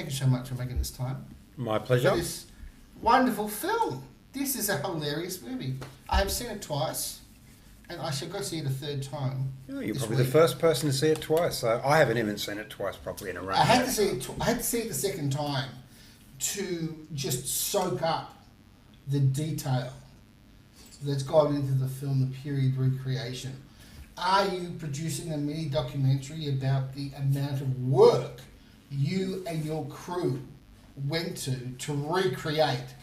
you so much for making this time. My pleasure. For this wonderful film. This is a hilarious movie. I have seen it twice, and I shall go see it a third time. Oh, you're probably the first person to see it twice. So I haven't even seen it twice properly in a row. I had to see it the second time to just soak up the detail that's gone into the film, the period recreation. Are you producing a mini documentary about the amount of work you and your crew went to recreate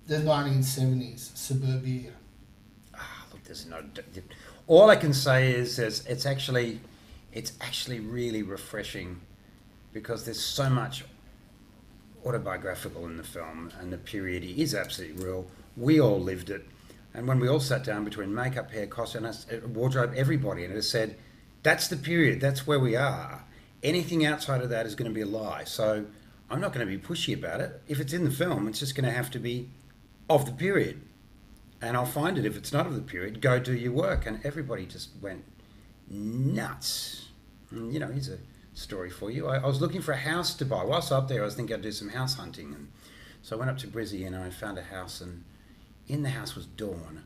the 1970s suburbia? Look, there's no. All I can say is it's actually really refreshing because there's so much autobiographical in the film, and the period is absolutely real. We all lived it. And when we all sat down between makeup, hair, costume, wardrobe, everybody, and it has said, that's the period, that's where we are. Anything outside of that is going to be a lie. So I'm not going to be pushy about it. If it's in the film, it's just going to have to be of the period. And I'll find it if it's not of the period. Go do your work. And everybody just went nuts. And, you know, here's a story for you. I was looking for a house to buy. Whilst up there, I was thinking I'd do some house hunting. And so I went up to Brizzy and I found a house, and in the house was Dawn.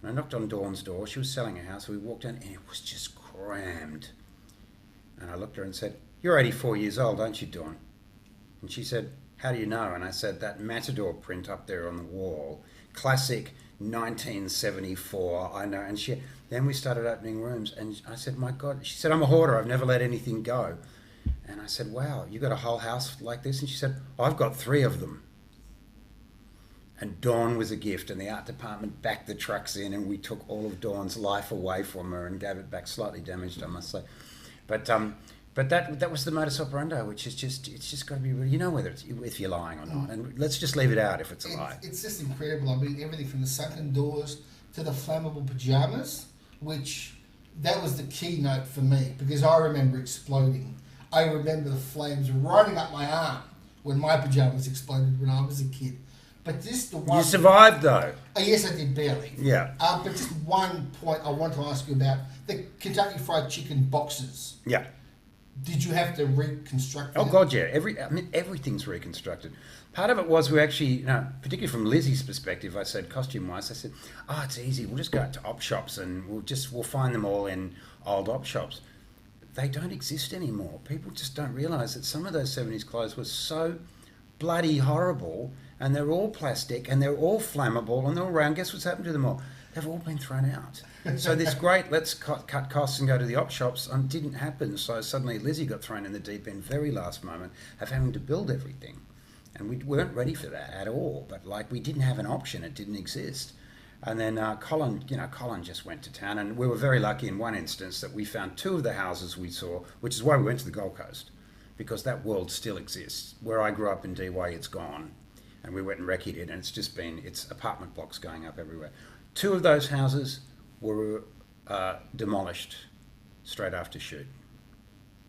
And I knocked on Dawn's door. She was selling a house. We walked in and it was just crammed. And I looked at her and said, "You're 84 years old, aren't you, Dawn?" And she said, "How do you know?" And I said, "That Matador print up there on the wall, classic 1974, I know." And then we started opening rooms, and I said, "My God," she said, "I'm a hoarder, I've never let anything go." And I said, "Wow, you got a whole house like this?" And she said, "I've got 3 of them." And Dawn was a gift, and the art department backed the trucks in, and we took all of Dawn's life away from her and gave it back slightly damaged, I must say. But that was the modus operandi, which is it's just got to be real. You know whether if you're lying or not, and let's just leave it out if it's a lie. It's just incredible. I mean, everything from the sunken doors to the flammable pajamas, which that was the keynote for me, because I remember exploding. I remember the flames running up my arm when my pajamas exploded when I was a kid. But just the one... You survived, though. Oh, yes, I did, barely. Yeah. But just one point I want to ask you about, the Kentucky Fried Chicken boxes. Yeah. Did you have to reconstruct them? Oh, God, yeah. Everything's reconstructed. Part of it was we actually, you know, particularly from Lizzie's perspective, I said, costume-wise, I said, it's easy. We'll just go out to op shops and we'll find them all in old op shops. They don't exist anymore. People just don't realise that some of those 70s clothes were so bloody horrible, and they're all plastic, and they're all flammable, and they're all round. Guess what's happened to them all? They've all been thrown out. So this great, let's cut costs and go to the op shops, didn't happen. So suddenly Lizzie got thrown in the deep end very last moment of having to build everything. And we weren't ready for that at all. But like, we didn't have an option. It didn't exist. And then Colin just went to town, and we were very lucky in one instance that we found 2 of the houses we saw, which is why we went to the Gold Coast, because that world still exists. Where I grew up in Dee Why, it's gone. And we went and recce'd it, and it's apartment blocks going up everywhere. 2 of those houses were demolished straight after shoot.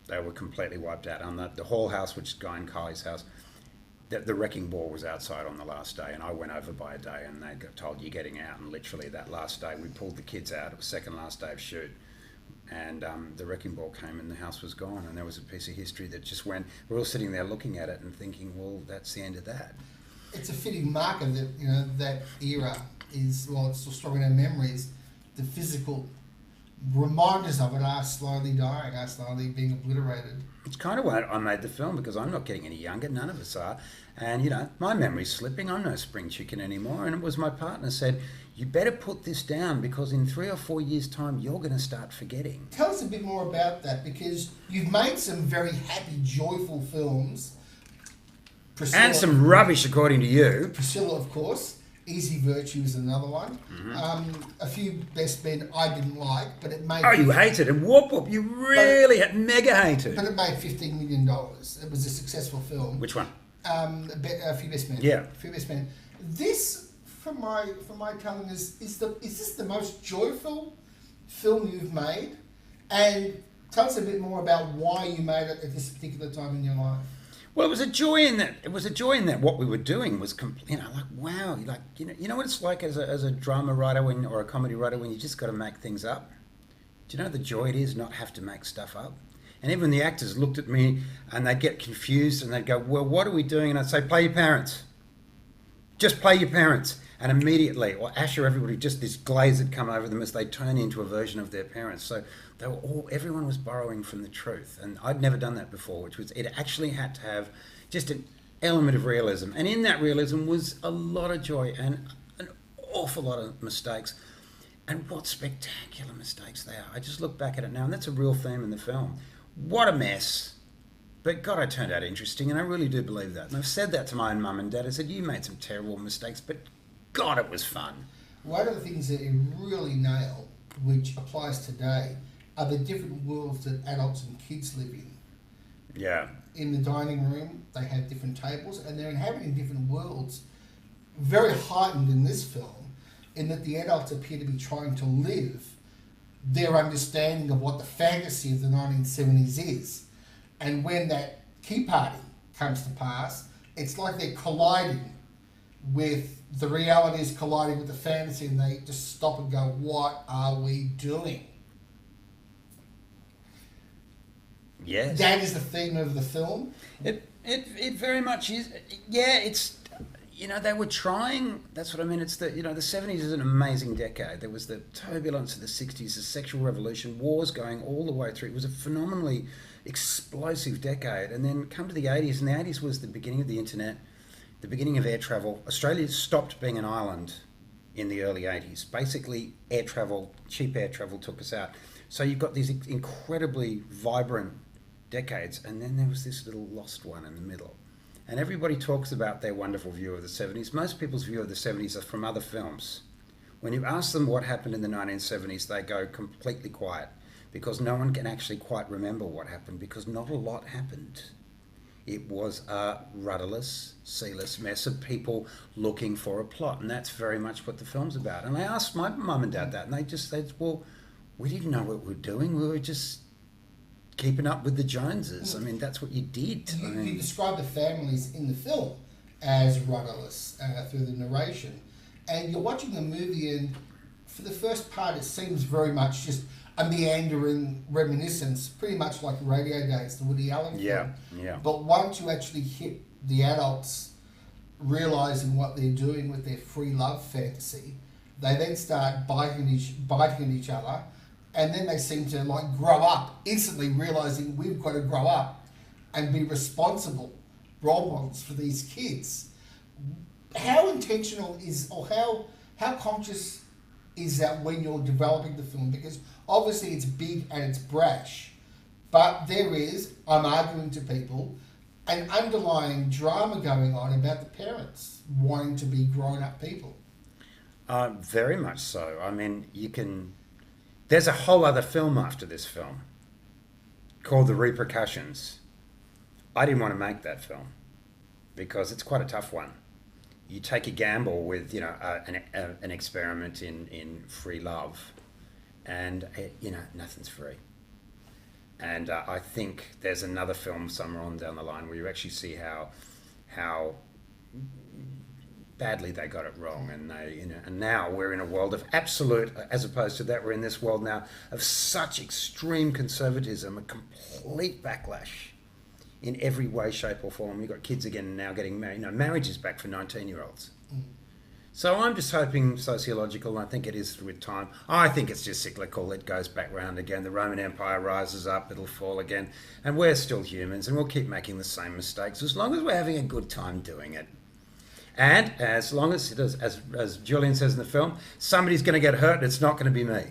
They were completely wiped out. On the Hall house, which is Guy and Kylie's house, the wrecking ball was outside on the last day, and I went over by a day, and they got told, "You're getting out." And literally that last day, we pulled the kids out. It was second last day of shoot. And the wrecking ball came and the house was gone, and there was a piece of history that just went. We're all sitting there looking at it and thinking, well, that's the end of that. It's a fitting marker that, you know, that era is, while it's still strong in our memories, the physical reminders of it are slowly dying, are slowly being obliterated. It's kind of why I made the film, because I'm not getting any younger, none of us are. And, you know, my memory's slipping, I'm no spring chicken anymore. And it was my partner said, "You better put this down, because in 3 or 4 years' time, you're going to start forgetting." Tell us a bit more about that, because you've made some very happy, joyful films. Priscilla, and some rubbish, according to you. Priscilla, of course. Easy Virtue is another one. Mm-hmm. A few Best Men I didn't like, but it made... Oh, you hated it. And Woop Woop, you really mega hated. But it made $15 million. It was a successful film. Which one? A Few Best Men. Yeah. A Few Best Men. This, from my telling, is this the most joyful film you've made? And tell us a bit more about why you made it at this particular time in your life. Well, it was a joy in that. It was a joy in that what we were doing was, like, wow, like, you know what it's like as a drama writer or a comedy writer when you just got to make things up. Do you know the joy it is not have to make stuff up? And even the actors looked at me and they'd get confused and they'd go, well, what are we doing? And I'd say, play your parents. Just play your parents. And immediately, or Asha, everybody, just this glaze had come over them as they turn into a version of their parents. So they were everyone was borrowing from the truth. And I'd never done that before, which was, it actually had to have just an element of realism. And in that realism was a lot of joy and an awful lot of mistakes. And what spectacular mistakes they are. I just look back at it now, and that's a real theme in the film. What a mess. But God, it turned out interesting, and I really do believe that. And I've said that to my own mum and dad. I said, you made some terrible mistakes, but God, it was fun. One of the things that you really nail, which applies today, are the different worlds that adults and kids live in. Yeah. In the dining room, they have different tables, and they're inhabiting different worlds, very heightened in this film, in that the adults appear to be trying to live their understanding of what the fantasy of the 1970s is. And when that key party comes to pass, it's like they're colliding with the realities, colliding with the fantasy, and they just stop and go, what are we doing? Yes. That is the theme of the film. It very much is. Yeah, it's, you know, they were trying, that's what I mean, it's the, you know, the 70s is an amazing decade. There was the turbulence of the 60s, the sexual revolution, wars going all the way through. It was a phenomenally explosive decade. And then come to the 80s, and the 80s was the beginning of the internet, the beginning of air travel. Australia stopped being an island in the early 80s. Basically, air travel, cheap air travel took us out. So you've got these incredibly vibrant decades, and then there was this little lost one in the middle. And everybody talks about their wonderful view of the 70s. Most people's view of the 70s are from other films. When you ask them what happened in the 1970s, they go completely quiet, because no one can actually quite remember what happened, because not a lot happened. It was a rudderless, sealess mess of people looking for a plot, and that's very much what the film's about. And I asked my mum and dad that, and they just said, well, we didn't know what we were doing. We were just keeping up with the Joneses. I mean, that's what you did. You describe the families in the film as rudderless through the narration. And you're watching the movie, and for the first part, it seems very much just a meandering reminiscence, pretty much like Radio Days, the Woody Allen film. Yeah. But once you actually hit the adults realising what they're doing with their free love fantasy, they then start biting at each other, and then they seem to like grow up, instantly realising we've got to grow up and be responsible role models for these kids. How intentional is, or how conscious is that when you're developing the film? Because obviously it's big and it's brash, but there is, I'm arguing to people, an underlying drama going on about the parents wanting to be grown-up people. Very much so. I mean, there's a whole other film after this film called The Repercussions. I didn't want to make that film because it's quite a tough one. You take a gamble with, you know, an experiment in free love, and nothing's free. And I think there's another film somewhere on down the line where you actually see how badly they got it wrong, and and now we're in a world of absolute, as opposed to that, we're in this world now of such extreme conservatism, a complete backlash in every way, shape or form. You've got kids again now getting married. Marriage is back for 19-year-olds. So I'm just hoping sociological, and I think it is with time. I think it's just cyclical. It goes back round again. The Roman Empire rises up, it'll fall again. And we're still humans, and we'll keep making the same mistakes as long as we're having a good time doing it. And as long as it is, as Julian says in the film, somebody's going to get hurt, and it's not going to be me.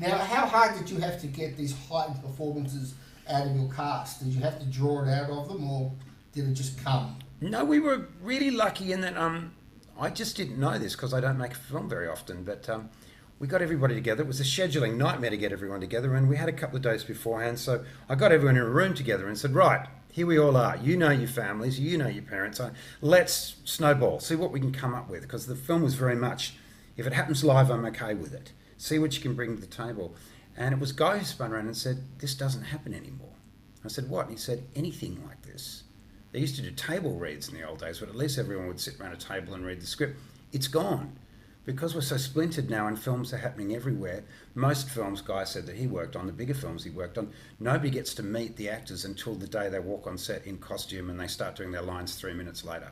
Now, how hard did you have to get these heightened performances out of your cast? Did you have to draw it out of them, or did it just come? No, we were really lucky in that I just didn't know this because I don't make a film very often, but we got everybody together. It was a scheduling nightmare to get everyone together, and we had a couple of days beforehand, so I got everyone in a room together and said, right, here we all are. You know your families, you know your parents. Let's snowball, see what we can come up with, because the film was very much, if it happens live, I'm okay with it. See what you can bring to the table. And it was Guy who spun around and said, this doesn't happen anymore. I said, what? And he said, anything like this. They used to do table reads in the old days, but at least everyone would sit around a table and read the script. It's gone. because we're so splintered now and films are happening everywhere, most films, Guy said that he worked on, the bigger films he worked on, nobody gets to meet the actors until the day they walk on set in costume and they start doing their lines 3 minutes later.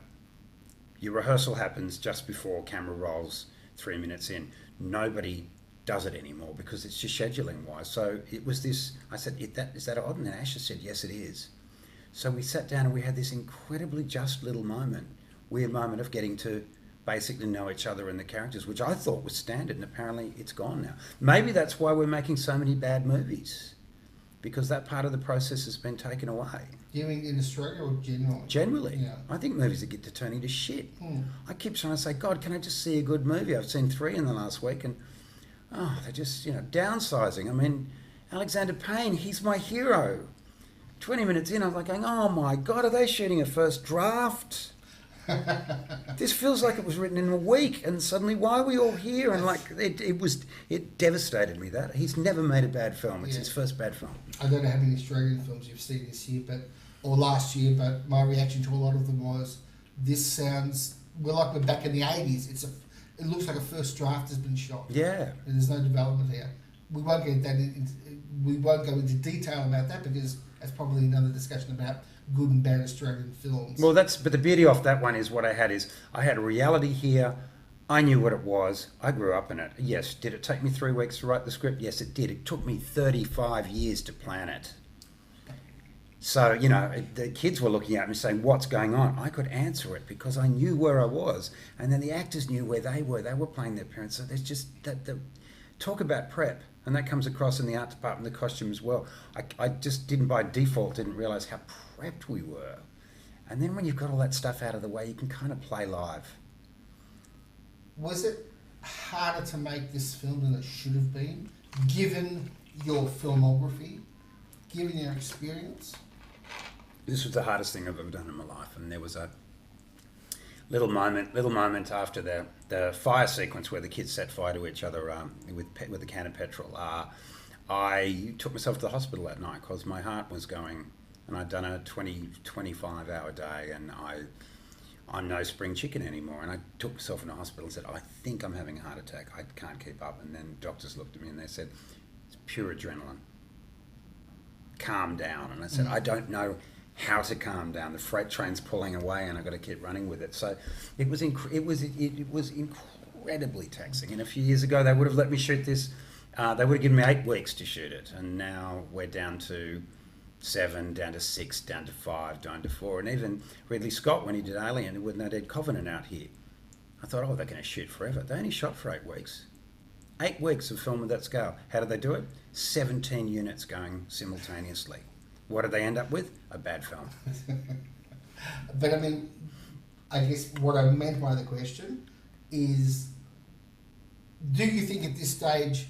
Your rehearsal happens just before camera rolls 3 minutes in. Nobody does it anymore because it's just scheduling wise. So it was this, I said, is that odd? And then Asha said, yes, it is. So we sat down and we had this incredibly just little moment, weird moment of getting to basically know each other and the characters, which I thought was standard, and apparently it's gone now. Maybe that's why we're making so many bad movies, because that part of the process has been taken away. Do you mean in Australia or generally? Generally. Yeah. I think movies that get to turning to shit. I keep trying to say, God, can I just see a good movie? I've seen 3 in the last week, and they're just, downsizing. I mean, Alexander Payne, he's my hero. 20 minutes in, I was like going, oh my God, are they shooting a first draft? This feels like it was written in a week, and suddenly why are we all here? And like it devastated me that he's never made a bad film. It's his first bad film. I don't know how many Australian films you've seen this year, or last year, but my reaction to a lot of them was, we're back in the 80s. It looks like a first draft has been shot. Yeah. And there's no development here. We won't get that. We won't go into detail about that because that's probably another discussion about good and bad Australian films. Well, but the beauty of that one is what I had a reality here. I knew what it was. I grew up in it. Yes. Did it take me 3 weeks to write the script? Yes, it did. It took me 35 years to plan it. So, the kids were looking at me saying, what's going on? I could answer it because I knew where I was. And then the actors knew where they were. They were playing their parents. So there's just talk about prep. And that comes across in the art department, the costume as well. I just didn't realise how prepped we were. And then when you've got all that stuff out of the way, you can kind of play live. Was it harder to make this film than it should have been, given your filmography, given your experience? This was the hardest thing I've ever done in my life. And there was a little moment after the fire sequence where the kids set fire to each other with a can of petrol. I took myself to the hospital that night because my heart was going, and I'd done a 25 hour day, and I'm no spring chicken anymore. And I took myself in the hospital and said, I think I'm having a heart attack. I can't keep up. And then doctors looked at me and they said, it's pure adrenaline. Calm down. And I said, I don't know how to calm down. The freight train's pulling away and I've got to keep running with it. So it was incredibly taxing. And a few years ago, they would have let me shoot this. They would have given me 8 weeks to shoot it. And now we're down to 7, down to 6, down to 5, down to 4. And even Ridley Scott, when he did Alien, with No Dead Covenant out here, I thought, they're going to shoot forever. They only shot for 8 weeks. 8 weeks of film of that scale. How did they do it? 17 units going simultaneously. What did they end up with? A bad film. But I mean, I guess what I meant by the question is, do you think at this stage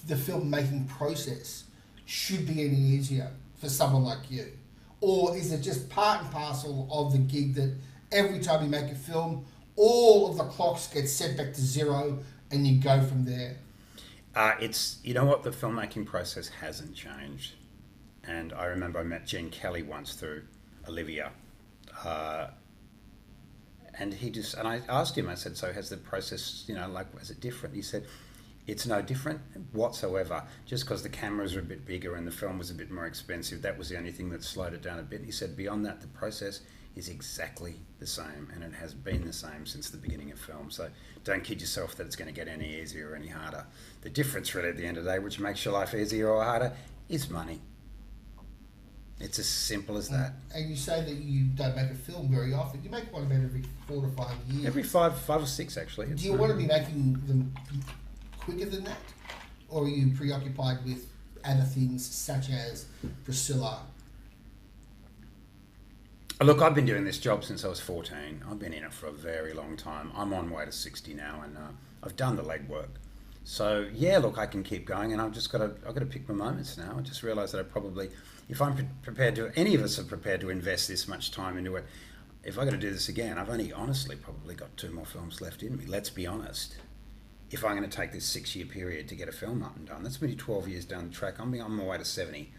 the filmmaking process should be any easier for someone like you? Or is it just part and parcel of the gig that every time you make a film, all of the clocks get set back to zero and you go from there? It's, the filmmaking process hasn't changed. And I remember I met Gene Kelly once through Olivia. And I asked him, I said, so has the process, is it different? He said, it's no different whatsoever. Just because the cameras are a bit bigger and the film was a bit more expensive, that was the only thing that slowed it down a bit. He said, beyond that, the process is exactly the same, and it has been the same since the beginning of film. So don't kid yourself that it's going to get any easier or any harder. The difference really at the end of the day, which makes your life easier or harder, is money. It's as simple as that. And you say that you don't make a film very often. You make one about every 4 to 5 years. Every five or six, actually. Do you want to be making them quicker than that? Or are you preoccupied with other things such as Priscilla? Look, I've been doing this job since I was 14. I've been in it for a very long time. I'm on way to 60 now, and I've done the legwork. So yeah, look, I can keep going, and I've got to pick my moments now. I just realised that I probably, if I'm prepared to, any of us are prepared to invest this much time into it. If I got to do this again, I've only honestly probably got 2 more films left in me. Let's be honest. If I'm going to take this 6-year period to get a film up and done, that's maybe 12 years down the track. I'm on my way to 70.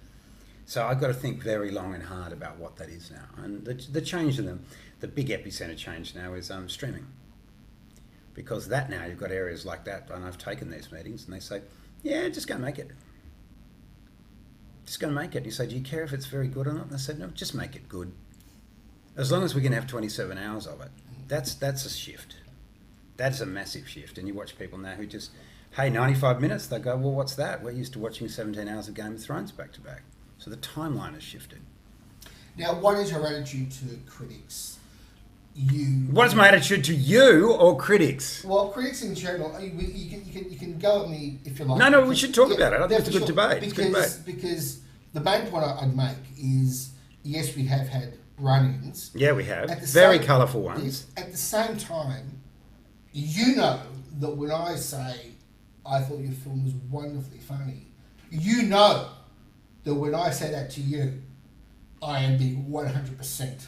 So I've got to think very long and hard about what that is now. And the change in them, the big epicenter change now is streaming. because that now you've got areas like that, and I've taken these meetings, and they say, yeah, just go make it. Just go make it. And you say, do you care if it's very good or not? And I said, no, just make it good. As long as we can have 27 hours of it. That's a shift. That's a massive shift. And you watch people now who just, hey, 95 minutes, they go, well, what's that? We're used to watching 17 hours of Game of Thrones back to back. So the timeline has shifted. Now, what is your attitude to critics? What is my attitude to you or critics? Well, critics in general, you can go at me if you like. No, we should talk about it. I think it's a good debate. Because the main point I'd make is, yes, we have had run-ins. Yeah, we have. Very colourful ones. At the same time, you know that when I say I thought your film was wonderfully funny, you know that when I say that to you, I am being 100%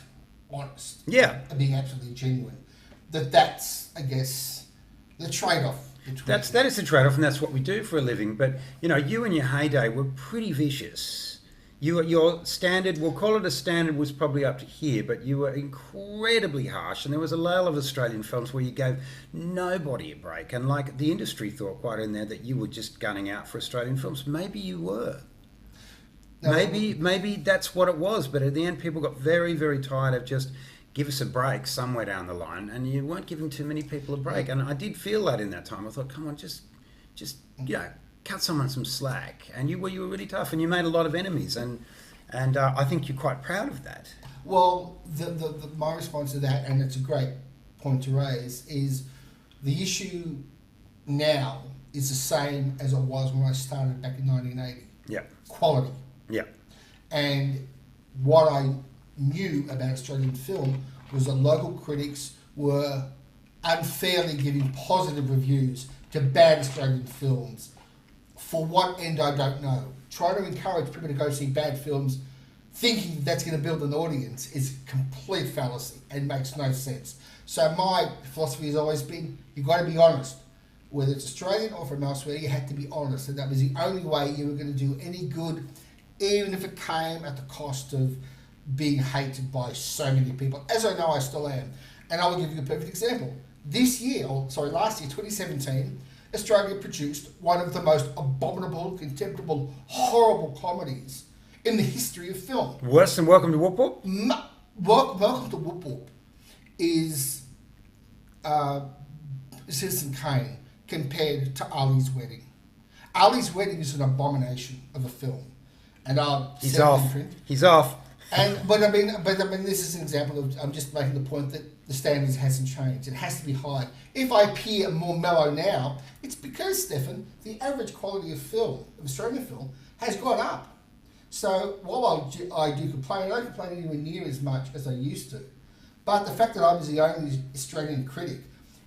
honest. Yeah. And being absolutely genuine. That's, I guess, the trade-off. That is the trade-off, and that's what we do for a living. But, you know, you in your heyday were pretty vicious. Your standard, we'll call it a standard, was probably up to here, but you were incredibly harsh, and there was a layer of Australian films where you gave nobody a break, and like the industry thought quite in there that you were just gunning out for Australian films. Maybe you were. No, maybe that's what it was, but at the end people got very, very tired of just give us a break somewhere down the line, and you weren't giving too many people a break. And I did feel that in that time. I thought, come on, just you know, cut someone some slack. And you were really tough, and you made a lot of enemies, and I think you're quite proud of that. Well, my response to that, and it's a great point to raise, is the issue now is the same as it was when I started back in 1980. Yeah. Quality. Yeah. And what I knew about Australian film was that local critics were unfairly giving positive reviews to bad Australian films. For what end, I don't know. Trying to encourage people to go see bad films thinking that's going to build an audience is complete fallacy and makes no sense. So my philosophy has always been, you've got to be honest. Whether it's Australian or from elsewhere, you had to be honest. And that was the only way you were going to do any good, even if it came at the cost of being hated by so many people, as I know I still am. And I will give you a perfect example. Last year, 2017, Australia produced one of the most abominable, contemptible, horrible comedies in the history of film. Worse than Welcome to Woop Woop? Welcome to Woop Woop is Citizen Kane compared to Ali's Wedding. Ali's Wedding is an abomination of a film. And He's off. But I mean, this is an example of, I'm just making the point that the standards hasn't changed. It has to be high. If I appear more mellow now, it's because, Stephan, the average quality of film, of Australian film, has gone up. So while I do complain, I don't complain anywhere near as much as I used to. But the fact that I was the only Australian critic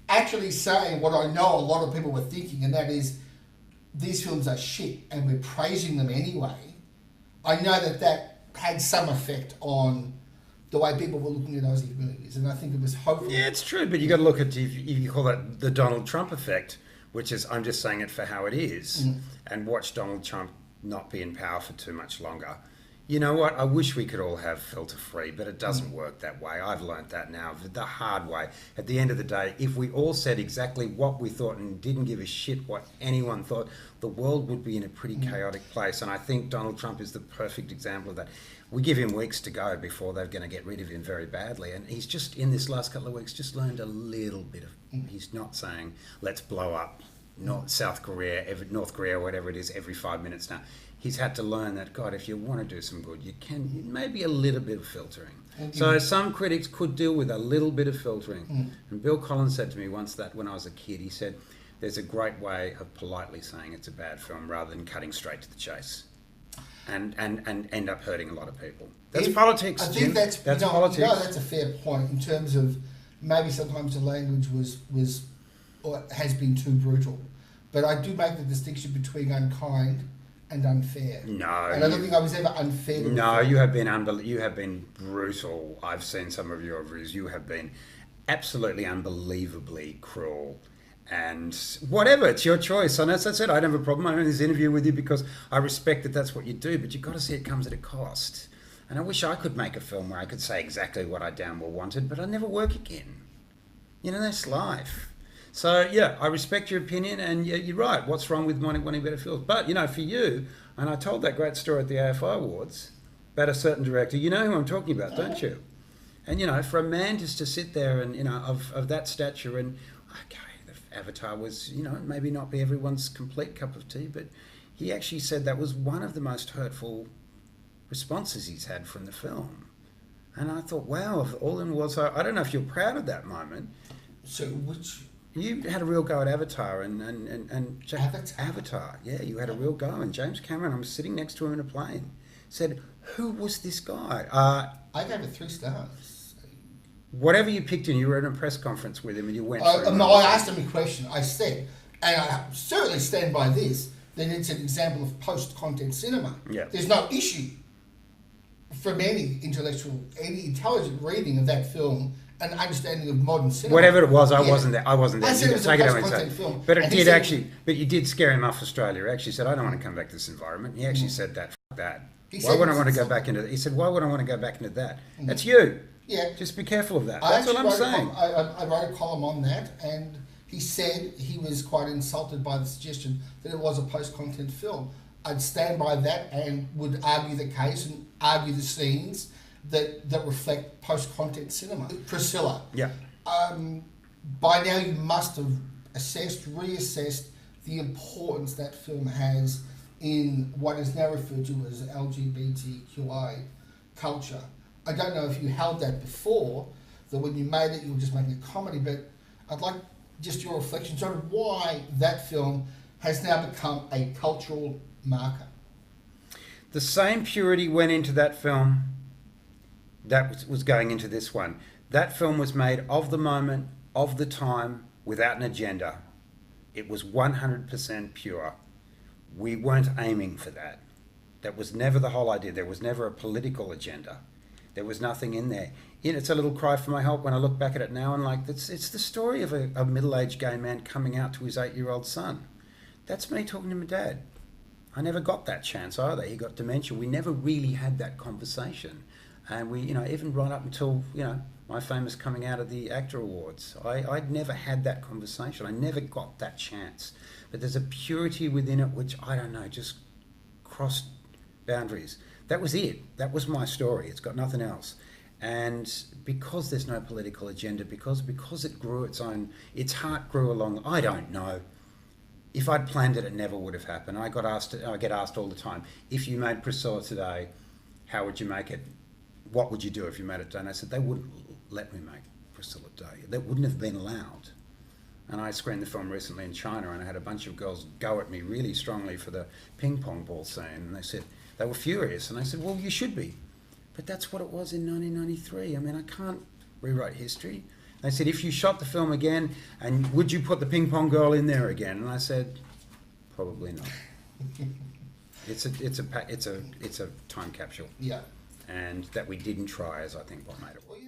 actually saying what I know a lot of people were thinking, and that is, these films are shit and we're praising them anyway, I know that had some effect on the way people were looking at Aussie movies, and I think it was hopeful. Yeah, it's true, but you got to look at, if you call that the Donald Trump effect, which is, I'm just saying it for how it is, and watch Donald Trump not be in power for too much longer. You know what? I wish we could all have filter free, but it doesn't work that way. I've learnt that now the hard way. At the end of the day, if we all said exactly what we thought and didn't give a shit what anyone thought, the world would be in a pretty chaotic place. And I think Donald Trump is the perfect example of that. We give him weeks to go before they're going to get rid of him very badly. And he's just, in this last couple of weeks, just learned a little bit of... He's not saying, let's blow up South Korea, North Korea, whatever it is, every 5 minutes now. He's had to learn that, God, if you want to do some good, you can, maybe a little bit of filtering. So some critics could deal with a little bit of filtering. And Bill Collins said to me once that when I was a kid, he said, there's a great way of politely saying it's a bad film rather than cutting straight to the chase and end up hurting a lot of people. That's politics, I think Jim. that's politics. That's a fair point in terms of maybe sometimes the language was or has been too brutal. But I do make the distinction between unkind and unfair. No, and I don't think I was ever unfair. No, you have been brutal. I've seen some of your reviews. You have been absolutely unbelievably cruel. And whatever, it's your choice. And as I said, I don't have a problem. I'm in this interview with you because I respect that that's what you do. But you've got to see it comes at a cost. And I wish I could make a film where I could say exactly what I damn well wanted, but I never work again. You know, that's life. So yeah, I respect your opinion, and yeah, you're right. What's wrong with wanting better films? But you know, for you, and I told that great story at the AFI Awards about a certain director. You know who I'm talking about, don't you? And you know, for a man just to sit there and, you know, of that stature, and okay, the Avatar was, you know, maybe not be everyone's complete cup of tea, but he actually said that was one of the most hurtful responses he's had from the film. And I thought, wow, if all in was, I don't know if you're proud of that moment. So which... You had a real go at Avatar and Avatar? Yeah, you had a real go. And James Cameron, I'm sitting next to him in a plane, said, who was this guy? I gave it 3 stars. Whatever you picked, and you were at a press conference with him and you went through. No, I asked him a question. I said, and I certainly stand by this, that it's an example of post-content cinema. Yeah. There's no issue from any intelligent reading of that film, an understanding of modern cinema. Whatever it was, I wasn't there. I said it was a post-content film. But it did actually, but you did scare him off Australia. He actually said, I don't want to come back to this environment. He actually said that, F that. Why would I want to go back into that? He said, why would I want to go back into that? That's you. Yeah. Just be careful of that. That's what I'm saying. I wrote a column on that, and he said he was quite insulted by the suggestion that it was a post-content film. I'd stand by that and would argue the case and argue the scenes that reflect post-content cinema. Priscilla. Yeah. By now you must have reassessed the importance that film has in what is now referred to as LGBTQI culture. I don't know if you held that before, that when you made it you were just making a comedy, but I'd like just your reflections on why that film has now become a cultural marker. The same purity went into that film that was going into this one. That film was made of the moment, of the time, without an agenda. It was 100% pure. We weren't aiming for that. That was never the whole idea. There was never a political agenda. There was nothing in there. It's a little cry for my help when I look back at it now, and like it's the story of a middle-aged gay man coming out to his 8-year-old son. That's me talking to my dad. I never got that chance either. He got dementia. We never really had that conversation. And we, even right up until, my famous coming out of the Actor Awards, I'd never had that conversation. I never got that chance. But there's a purity within it which, I don't know, just crossed boundaries. That was it. That was my story. It's got nothing else. And because there's no political agenda, because it grew its heart grew along, I don't know. If I'd planned it, it never would have happened. I get asked all the time, if you made Priscilla today, how would you make it? What would you do if you made it today? And I said, they wouldn't let me make Priscilla today. That wouldn't have been allowed. And I screened the film recently in China, and I had a bunch of girls go at me really strongly for the ping pong ball scene. And they said, they were furious. And I said, well, you should be. But that's what it was in 1993. I mean, I can't rewrite history. They said, if you shot the film again, and would you put the ping pong girl in there again? And I said, probably not. It's a time capsule. Yeah. And that we didn't try is, I think, what made it work.